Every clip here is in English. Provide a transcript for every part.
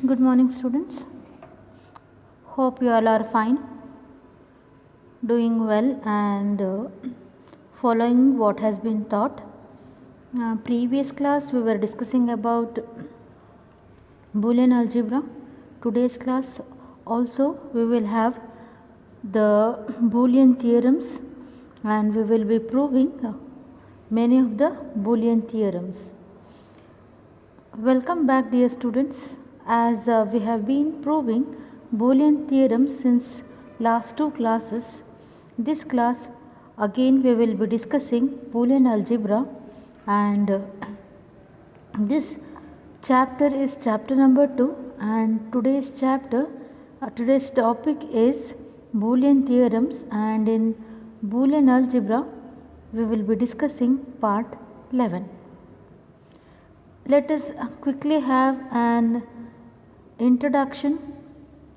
Good morning, students. Hope you all are fine, doing well, and following what has been taught. Previous class we were discussing about Boolean algebra. Today's class also we will have the Boolean theorems, and we will be proving many of the Boolean theorems. Welcome back, dear students. As we have been proving Boolean theorems since last two classes, this class again we will be discussing Boolean algebra, and this chapter is chapter number 2, and today's topic is Boolean theorems, and in Boolean algebra we will be discussing part 11. Let us quickly have an introduction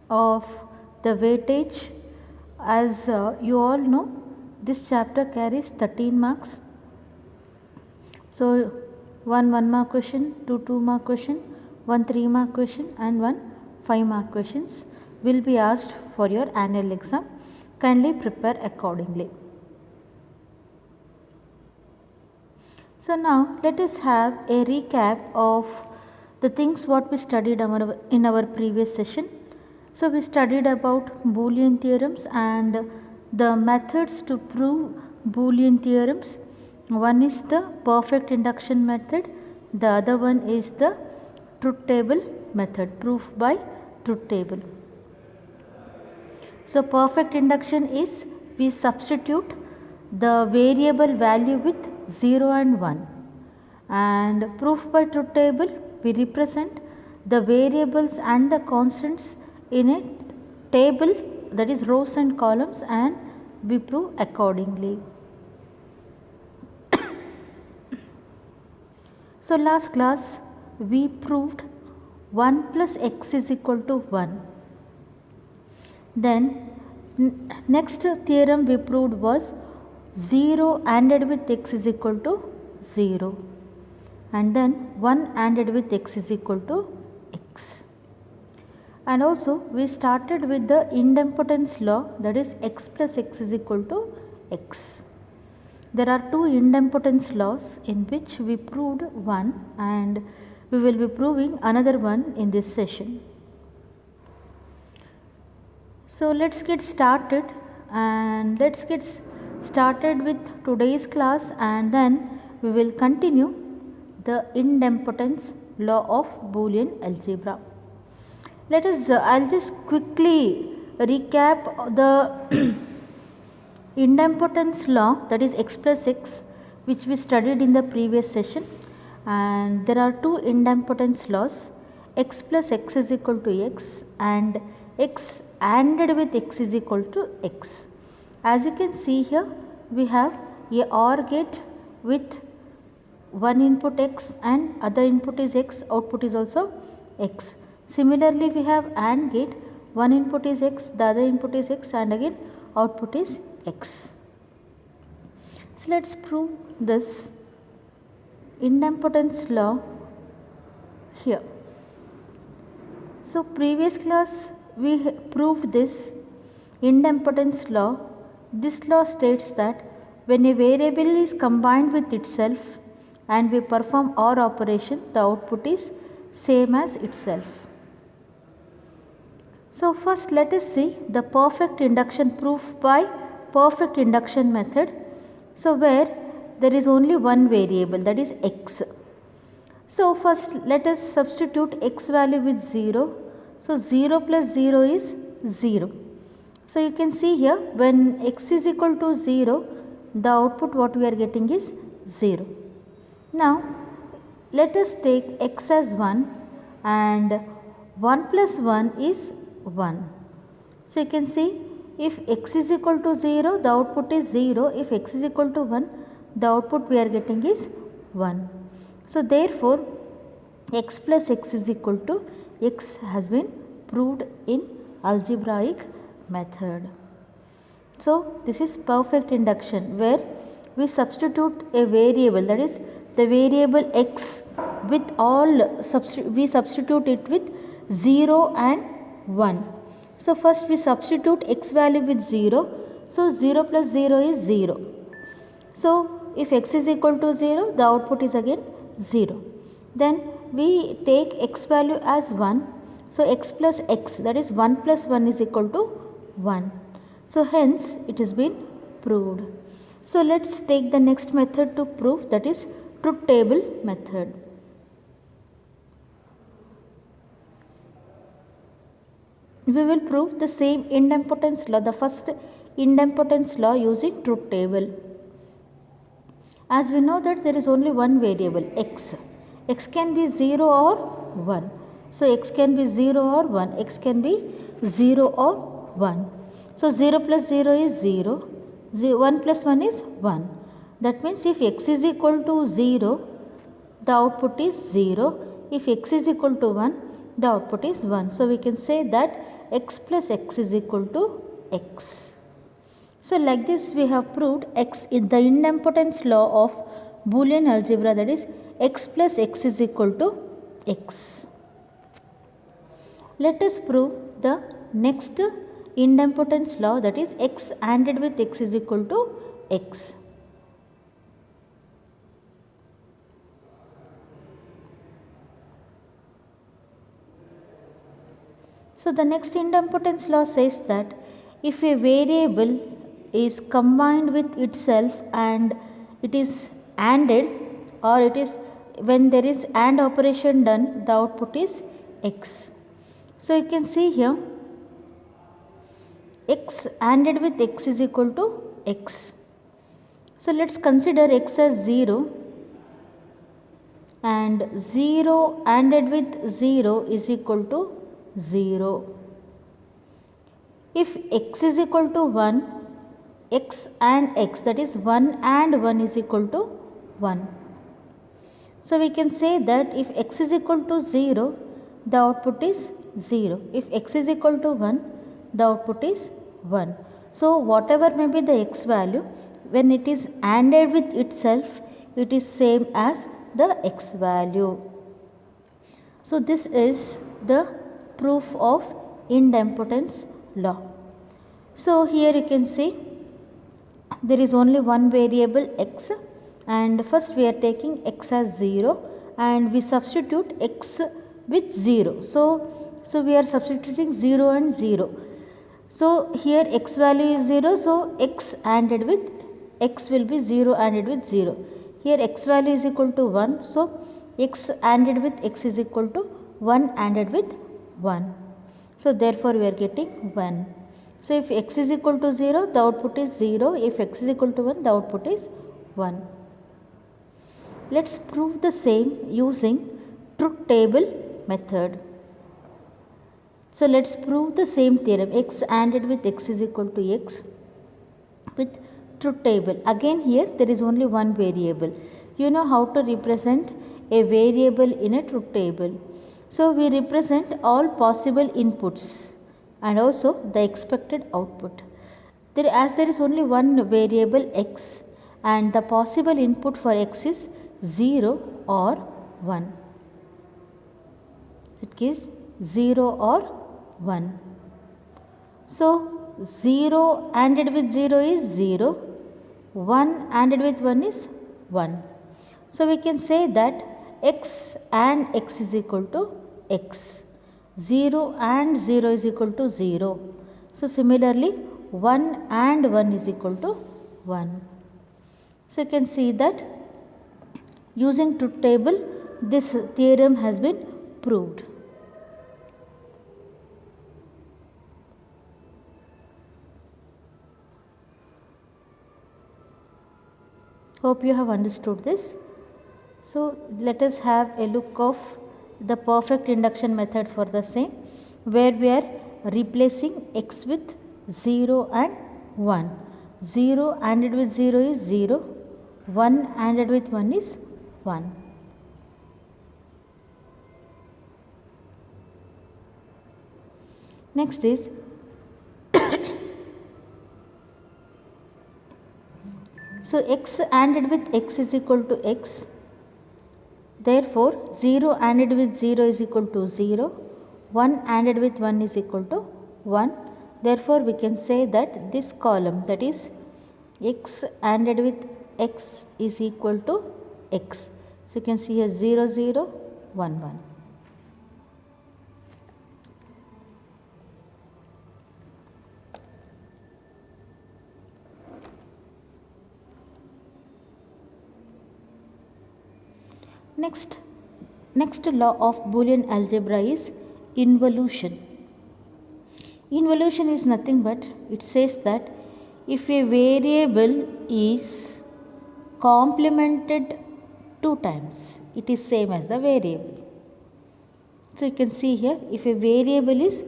of the weightage. As you all know, this chapter carries 13 marks. So, one 1 mark question, two 2 mark question, one 3 mark question, and one 5 mark questions will be asked for your annual exam. Kindly prepare accordingly. So, now let us have a recap of the things what we studied in our previous session. So, we studied about Boolean theorems and the methods to prove Boolean theorems. One is the perfect induction method, the other one is the truth table method, proof by truth table. So, perfect induction is we substitute the variable value with 0 and 1, and proof by truth table we represent the variables and the constants in a table, that is rows and columns, and we prove accordingly. So, last class we proved 1 plus x is equal to 1. Then next theorem we proved was 0 ANDed with x is equal to 0, and then 1 ANDed with x is equal to x. And also we started with the idempotence law, that is x plus x is equal to x. There are two idempotence laws in which we proved one, and we will be proving another one in this session. So, let us get started, and let us get started with today's class, and then we will continue the idempotence law of Boolean algebra. Let us I will just quickly recap the idempotence law, that is x plus x, which we studied in the previous session, and there are two idempotence laws, x plus x is equal to x and x ANDed with x is equal to x. As you can see here, we have a OR gate with one input x and other input is x, output is also x. Similarly, we have AND gate, one input is x, the other input is x, and again output is x. So, let us prove this idempotence law here. So, previous class we proved this idempotence law. This law states that when a variable is combined with itself and we perform OR operation, the output is same as itself. So, first let us see the perfect induction proof by perfect induction method. So, where there is only one variable, that is x. So, first let us substitute x value with 0. So, 0 plus 0 is 0. So, you can see here when x is equal to 0, the output what we are getting is 0. Now, let us take x as 1 and 1 plus 1 is 1. So, you can see if x is equal to 0, the output is 0. If x is equal to 1, the output we are getting is 1. So, therefore, x plus x is equal to x has been proved in algebraic method. So, this is perfect induction where we substitute a variable, that is the variable x with all we substitute it with 0 and 1. So first we substitute x value with 0. So 0 plus 0 is 0. So if x is equal to 0, the output is again 0. Then we take x value as 1. So x plus x, that is 1 plus 1 is equal to 1. So hence it has been proved. So let's take the next method to prove, that is truth table method. We will prove the same idempotence law, the first idempotence law using truth table. As we know that there is only one variable x. X can be 0 or 1. So x can be 0 or 1. X can be 0 or 1. So 0 plus 0 is 0. 1 plus 1 is 1. That means if x is equal to 0, the output is 0. If x is equal to 1, the output is 1. So we can say that x plus x is equal to x. So like this we have proved x in the idempotence law of Boolean algebra, that is x plus x is equal to x. Let us prove the next idempotence law, that is x ANDed with x is equal to x. So the next idempotence law says that if a variable is combined with itself and it is ANDed, or it is when there is AND operation done, the output is x. So you can see here x ANDed with x is equal to x. So let's consider x as 0 and 0 ANDed with 0 is equal to 0. If x is equal to 1, x and x, that is 1 and 1 is equal to 1. So we can say that if x is equal to 0, the output is 0. If x is equal to 1, the output is 1. So whatever may be the x value, when it is ANDed with itself, it is same as the x value. So this is the proof of idempotence law. So here you can see there is only one variable x, and first we are taking x as 0 and we substitute x with 0. So we are substituting 0 and 0. So here x value is 0, so x ANDed with x will be 0 ANDed with 0. Here x value is equal to 1, so x ANDed with x is equal to 1 ANDed with 1. So therefore we are getting 1. So if x is equal to 0, the output is 0. If x is equal to 1, the output is 1. Let's prove the same using truth table method. So let's prove the same theorem, x ANDed with x is equal to x, with truth table. Again here there is only one variable. You know how to represent a variable in a truth table. So we represent all possible inputs and also the expected output. As there is only one variable x and the possible input for x is 0 or 1. It gives 0 or 1. So 0 ANDed with 0 is 0, 1 ANDed with 1 is 1. So we can say that x and x is equal to x. 0 and 0 is equal to 0. So similarly 1 and 1 is equal to 1. So you can see that using truth table this theorem has been proved. Hope you have understood this. So let us have a look of the perfect induction method for the same, where we are replacing x with 0 and 1. 0 ANDed with 0 is 0, 1 ANDed with 1 is 1. Next is so x ANDed with x is equal to x. Therefore 0 ANDed with 0 is equal to 0, 1 ANDed with 1 is equal to 1. Therefore we can say that this column, that is x ANDed with x, is equal to x. So you can see here 0 0 1 1. Next law of Boolean algebra is involution. Involution is nothing but it says that if a variable is complemented 2 times, it is same as the variable. So you can see here, if a variable is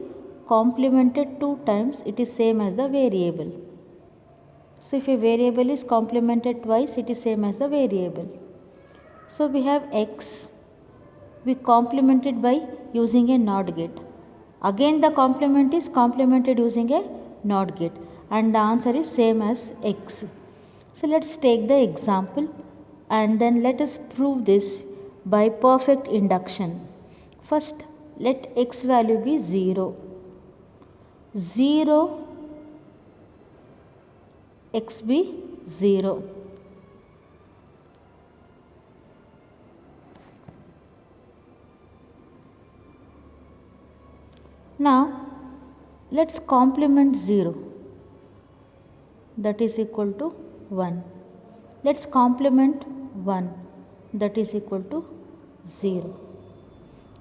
complemented 2 times, it is same as the variable. So if a variable is complemented twice, it is same as the variable. So we have x, we complemented by using a NOT gate. Again the complement is complemented using a NOT gate, and the answer is same as x. So let's take the example and then let us prove this by perfect induction. First let x value be 0. 0 x be 0. Now let's complement 0, that is equal to 1. Let's complement 1, that is equal to 0.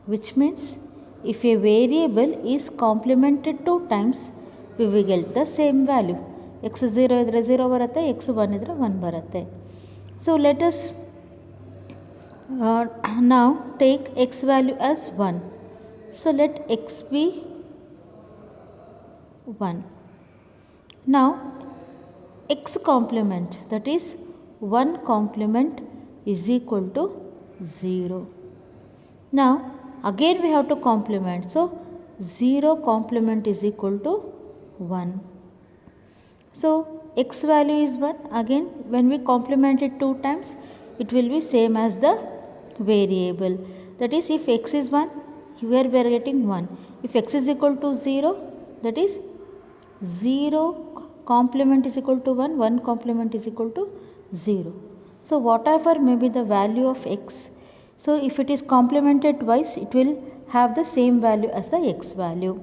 Which means if a variable is complemented 2 times, we will get the same value. x 0 idre 0 baratte, x 1 idre 1 baratte. So let us now take x value as 1. So let x be 1. Now x complement, that is 1 complement, is equal to 0. Now again we have to complement, so 0 complement is equal to 1. So x value is 1. Again when we complement it 2 times, it will be same as the variable. That is, if x is 1, here we are getting 1. If x is equal to 0, that is 0 complement is equal to 1, 1 complement is equal to 0. So whatever may be the value of x, so if it is complemented twice, it will have the same value as the x value.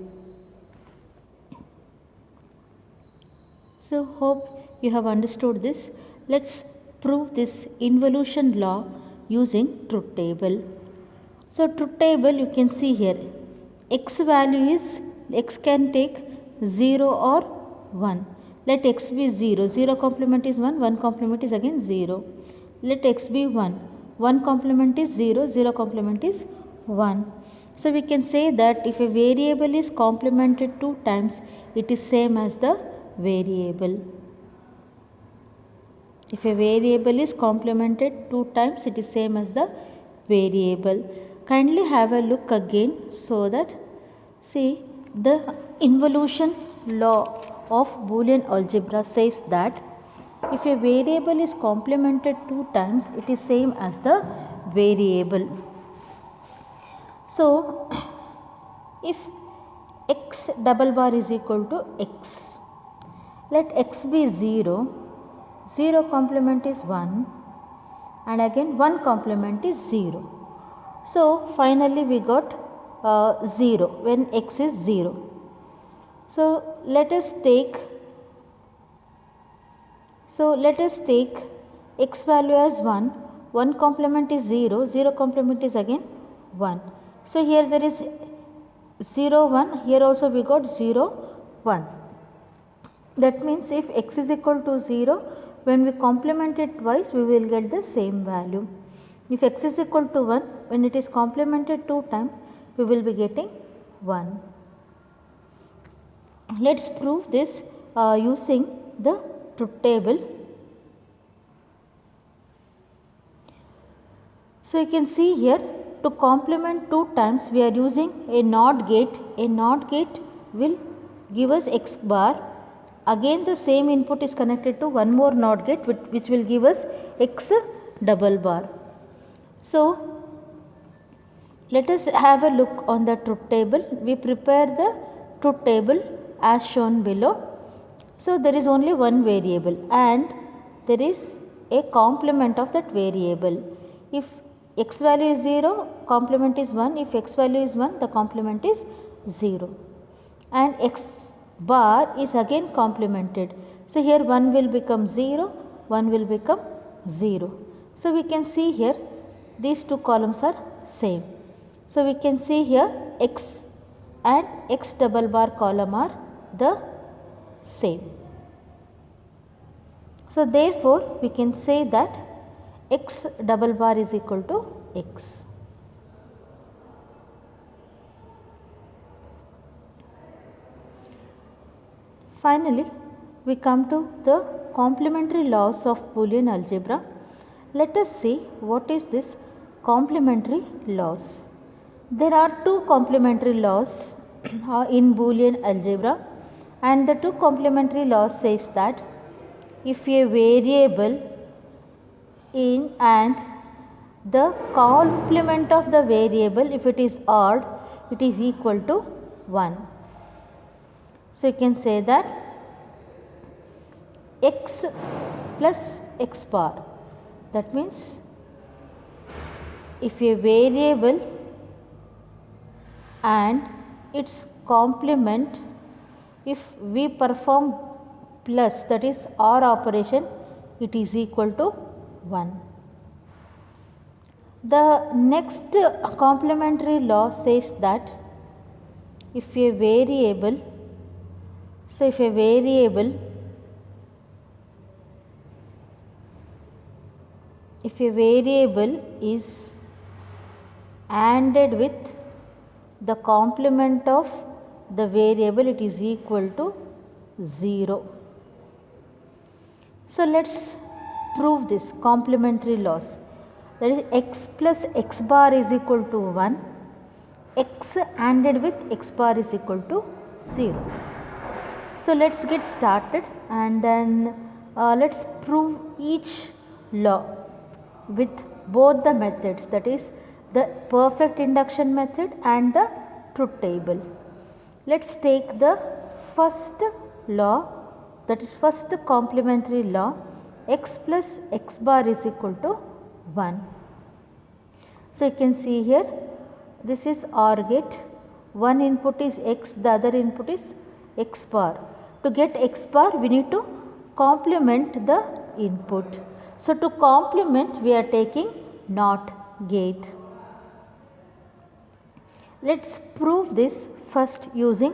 So hope you have understood this. Let's prove this involution law using truth table. So truth table, you can see here, x value is, x can take 0 or 1. Let x be 0, 0 complement is 1, 1 complement is again 0. Let x be 1, 1 complement is 0, 0 complement is 1. So we can say that if a variable is complemented 2 times, it is same as the variable. If a variable is complemented 2 times, it is same as the variable. Kindly have a look again, so that, see, the involution law of Boolean algebra says that if a variable is complemented 2 times, it is same as the variable. So if x double bar is equal to x, let x be 0, 0 complement is 1, and again 1 complement is 0. So finally we got 0 when x is 0. So let us take x value as 1, 1 complement is 0, 0 complement is again 1. So here there is 0 1, here also we got 0 1. That means if x is equal to 0, when we complement it twice, we will get the same value. If x is equal to 1, when it is complemented 2 times, we will be getting 1. Let us prove this using the truth table. So you can see here, to complement 2 times, we are using a NOT gate. A NOT gate will give us x bar. Again the same input is connected to one more NOT gate, which will give us x double bar. So Let us have a look on the truth table. We prepare the truth table as shown below. So there is only one variable and there is a complement of that variable. If x value is 0, complement is 1. If x value is 1, the complement is 0. And x bar is again complemented. So here 1 will become 0, 1 will become 0. So we can see here these two columns are same. So we can see here x and x double bar column are the same. So therefore we can say that x double bar is equal to x. Finally, we come to the complementary laws of Boolean algebra. Let us see what is this complementary laws. There are two complementary laws in Boolean algebra, and the two complementary laws says that if a variable in and the complement of the variable, if it is odd, it is equal to 1. So you can say that x plus x bar, that means if a variable and its complement, if we perform plus, that is OR operation, it is equal to 1. The next complementary law says that if a variable, so if a variable is ANDed with the complement of the variable, it is equal to 0. So let us prove this complementary laws. That is x plus x bar is equal to 1, x ANDed with x bar is equal to 0. So let us get started and then let us prove each law with both the methods, that is the perfect induction method and the truth table. Let us take the first law, that is first complementary law, x plus x bar is equal to 1. So you can see here this is OR gate, one input is x, the other input is x bar. To get x bar we need to complement the input. So to complement we are taking NOT gate. Let us prove this first using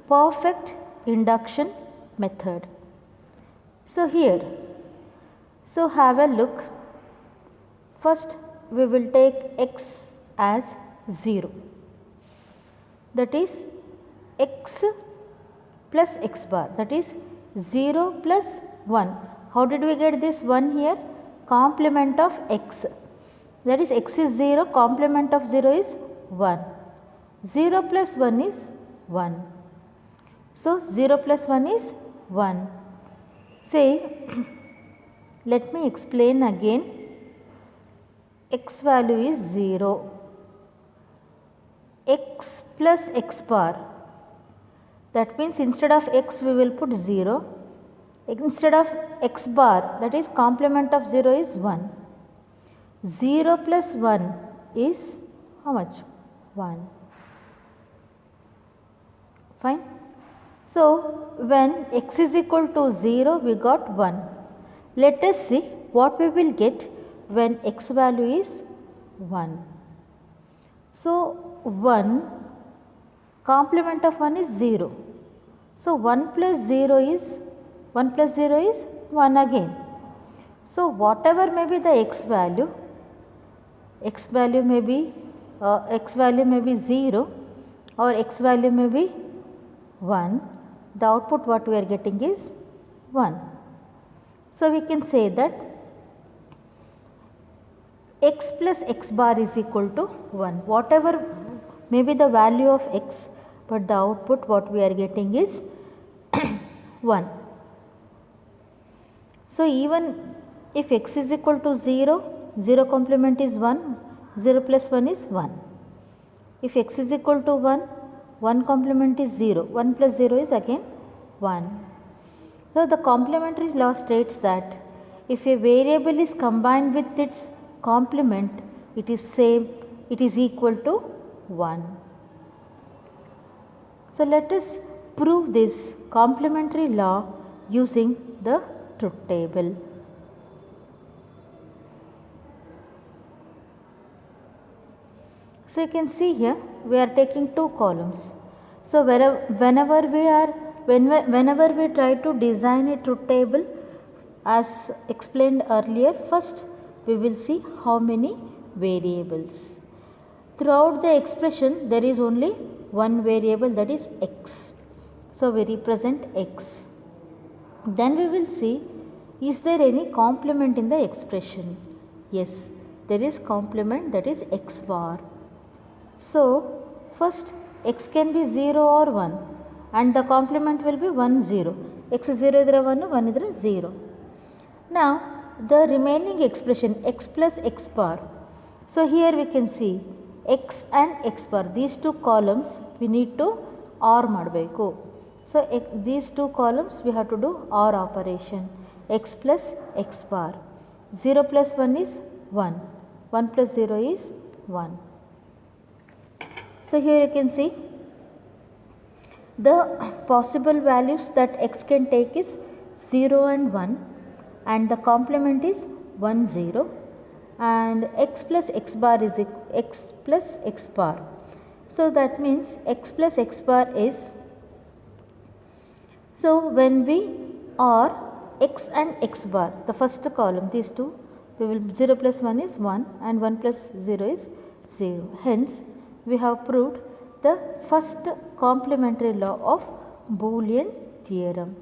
perfect induction method. So here, so have a look. First we will take x as 0, that is x plus x bar, that is 0 plus 1. How did we get this 1 here? Complement of x, that is x is 0, complement of 0 is 1. 0 plus 1 is 1. So 0 plus 1 is 1. Say, let me explain again. X value is 0. X plus x bar, that means instead of x we will put 0. Instead of x bar, that is complement of 0 is 1. 0 plus 1 is how much? 1. Fine. So when x is equal to 0 we got 1. Let us see what we will get when x value is 1. So 1, complement of 1 is 0. So 1 plus 0 is 1 again. So whatever may be the x value may be 0 or x value may be 1, the output what we are getting is 1. So we can say that x plus x bar is equal to 1. Whatever may be the value of x, but the output what we are getting is 1. So even if x is equal to 0, 0 complement is 1, 0 plus 1 is 1. If x is equal to 1, 1 complement is 0, 1 plus 0 is again 1. So, the complementary law states that if a variable is combined with its complement, it is equal to 1. So, let us prove this complementary law using the truth table. So, you can see here we are taking two columns. So, whenever we try to design a truth table as explained earlier, first we will see how many variables. Throughout the expression there is only one variable, that is x. So, we represent x. Then we will see, is there any complement in the expression? Yes, there is complement, that is x bar. So, first x can be 0 or 1 and the complement will be 1 0. X 0 idra 1, 1 idra 0. Now, the remaining expression x plus x bar. So, here we can see x and x bar, these two columns we need to OR ಮಾಡಬೇಕು. So, these two columns we have to do OR operation, x plus x bar. 0 plus 1 is 1, 1 plus 0 is 1. So, here you can see the possible values that x can take is 0 and 1 and the complement is 1 0 and x plus x bar is x plus x bar. So, that means x plus x bar is, so when we OR x and x bar, the first column, these two, we will 0 plus 1 is 1 and 1 plus 0 is 0. Hence, we have proved the first complementary law of Boolean theorem.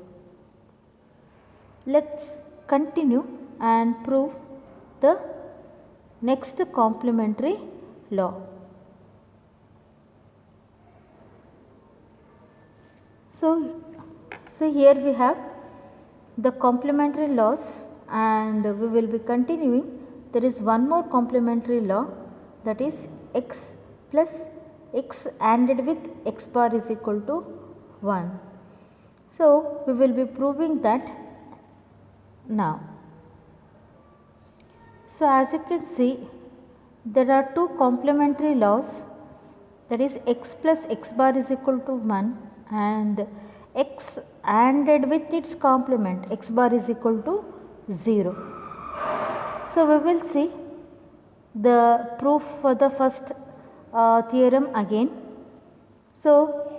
Let us continue and prove the next complementary law. So, here we have the complementary laws and we will be continuing. There is one more complementary law, that is x plus x ANDed with x bar is equal to 1. So, we will be proving that now. So, as you can see, there are two complementary laws, that is x plus x bar is equal to 1 and x ANDed with its complement x bar is equal to 0. So, we will see the proof for the first theorem again. So,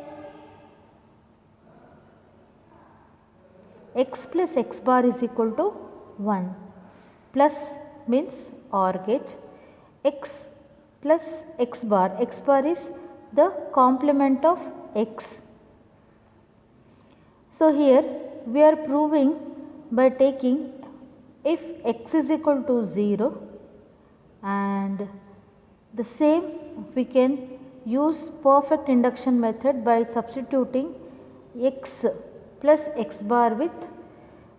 x plus x bar is equal to 1, plus means OR gate, x plus x bar is the complement of x. So, here we are proving by taking if x is equal to 0 and the same we can use perfect induction method by substituting x plus x bar with,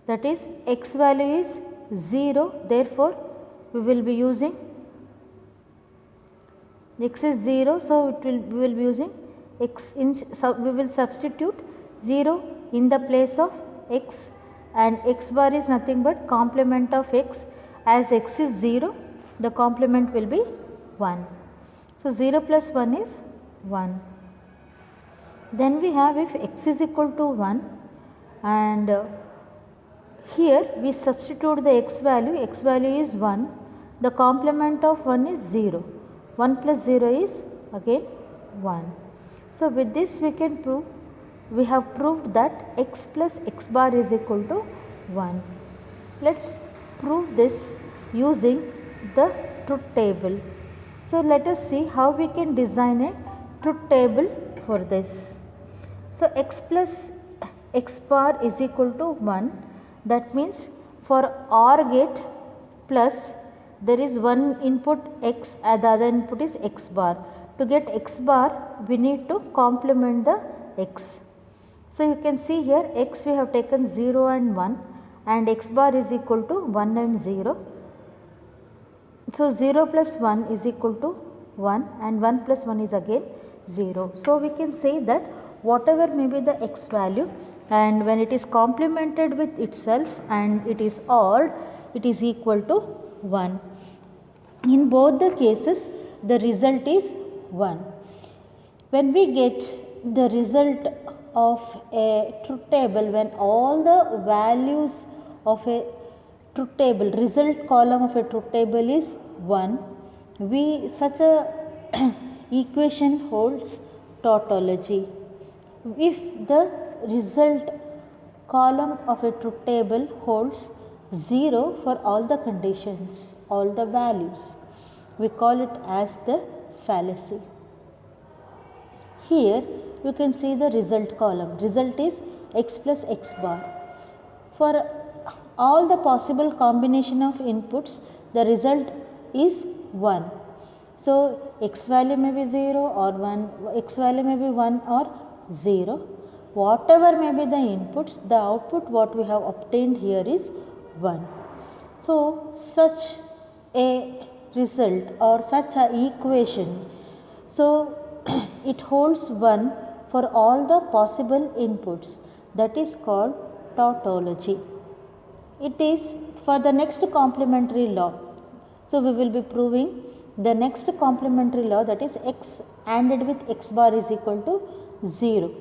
that is x value is 0, therefore, we will be using x is 0. So, we will be using x in, we will substitute 0 in the place of x and x bar is nothing but complement of x, as x is 0, the complement will be 1. So, 0 plus 1 is 1. Then we have if x is equal to 1 and here we substitute the x value is 1, the complement of 1 is 0, 1 plus 0 is again 1. So, with this we can prove, we have proved that x plus x bar is equal to 1. Let us prove this using the truth table. So, let us see how we can design a truth table for this. So, x plus x bar is equal to 1, that means for OR gate plus there is one input x and the other input is x bar. To get x bar we need to complement the x. So, you can see here x we have taken 0 and 1 and x bar is equal to 1 and 0. So, 0 plus 1 is equal to 1 and 1 plus 1 is again 0. So, we can say that whatever may be the x value, and when it is complemented with itself and it is odd, it is equal to 1. In both the cases the result is 1. When we get the result of a truth table, when all the values of a truth table, result column of a truth table is 1, such a equation holds tautology. If the result column of a truth table holds 0 for all the conditions, all the values, we call it as the fallacy. Here you can see the result column. Result is x plus x bar. For all the possible combination of inputs, the result is 1. So, x value may be 0 or 1, x value may be 1 or 0. Whatever may be the inputs, the output what we have obtained here is 1. So, such a result or such a equation, so it holds 1 for all the possible inputs, that is called tautology. It is for the next complementary law. So, we will be proving the next complementary law, that is x ANDed with x bar is equal to 0.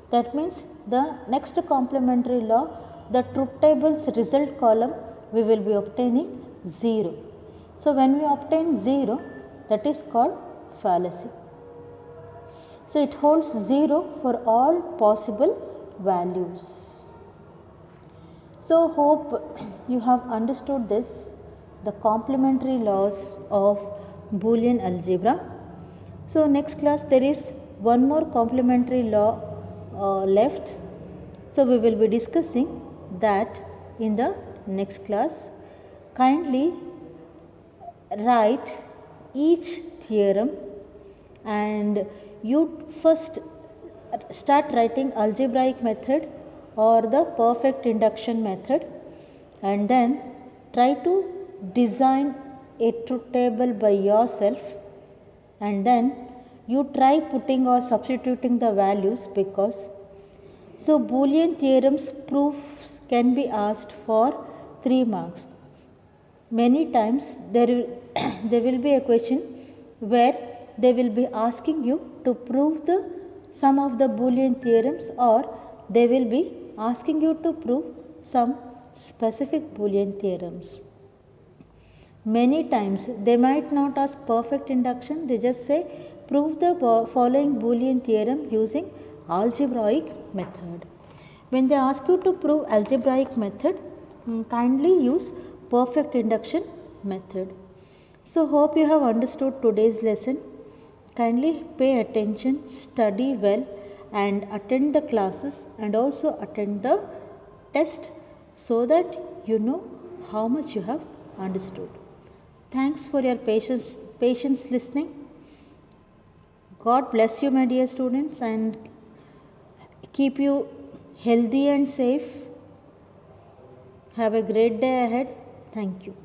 That means the next complementary law, the truth table's result column we will be obtaining 0. So, when we obtain 0, that is called fallacy. So, it holds 0 for all possible values. So, hope you have understood this, the complementary laws of Boolean algebra. So, next class there is one more complementary law left. So, we will be discussing that in the next class. Kindly write each theorem, and you first start writing algebraic method or the perfect induction method, and then try to design a truth table by yourself, and then you try putting or substituting the values, because so Boolean theorems proofs can be asked for 3 marks. Many times there will be a question where they will be asking you to prove the some of the Boolean theorems, or they will be asking you to prove some specific Boolean theorems. Many times they might not ask perfect induction, they just say prove the following Boolean theorem using algebraic method. When they ask you to prove algebraic method, kindly use perfect induction method. So, hope you have understood today's lesson. Kindly pay attention, study well, and attend the classes, and also attend the test, so that you know how much you have understood. Thanks for your patience listening. God bless you, my dear students, and keep you healthy and safe. Have a great day ahead. Thank you.